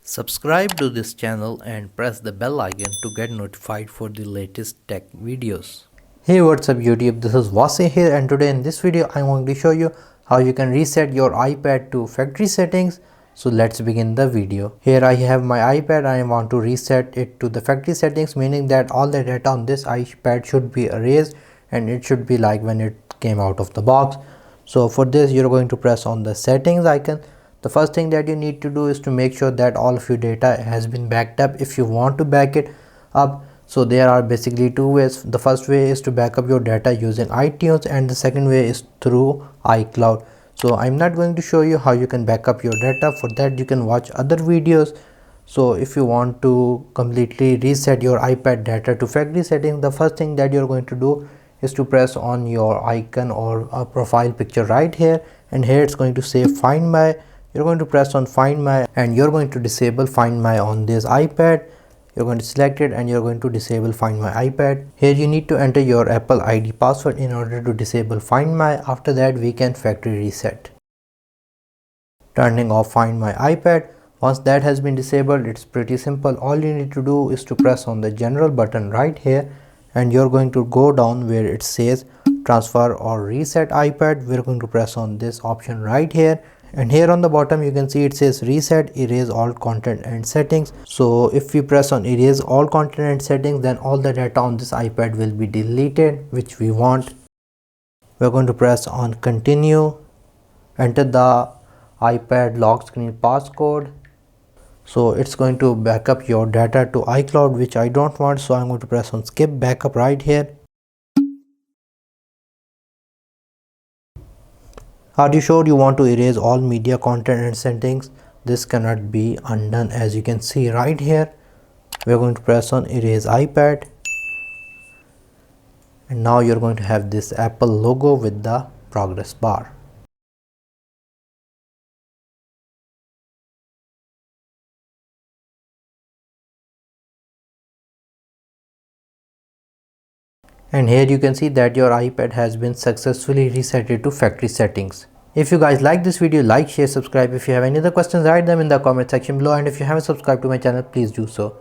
Subscribe to this channel and press the bell icon to get notified for the latest tech videos. Hey, what's up YouTube, this is Wasay here, and today in this video I'm going to show you how you can reset your iPad to factory settings. So let's begin the video. Here I have my iPad and I want to reset it to the factory settings, meaning that all the data on this iPad should be erased and it should be like when it came out of the box. So for this you're going to press on the settings icon. The first thing that you need to do is to make sure that all of your data has been backed up if you want to back it up. So there are basically two ways. The first way is to back up your data using iTunes, and the second way is through iCloud. So I'm not going to show you how you can back up your data. For that you can watch other videos. So if you want to completely reset your iPad data to factory settings, the first thing that you're going to do is to press on your icon or a profile picture right here, and here it's going to say Find My. You're going to press on Find My and you're going to disable Find My on this iPad. You're going to select it and you're going to disable Find My iPad. Here you need to enter your Apple ID password in order to disable Find My. After that we can factory reset. Turning off Find My iPad. Once that has been disabled, it's pretty simple. All you need to do is to press on the general button right here, and you're going to go down where it says transfer or reset iPad. We're going to press on this option right here, and here on the bottom you can see it says reset, erase all content and settings. So if we press on erase all content and settings, then all the data on this iPad will be deleted, which we want. We're going to press on continue, enter the iPad lock screen passcode. So it's going to back up your data to iCloud, which I don't want, so I'm going to press on skip backup right here. Are you sure you want to erase all media content and settings? This cannot be undone, as you can see right here. We're going to press on erase iPad, and now you're going to have this Apple logo with the progress bar. And here you can see that your iPad has been successfully reset to factory settings. If you guys like this video, like, share, subscribe. If you have any other questions, write them in the comment section below, and if you haven't subscribed to my channel, please do so.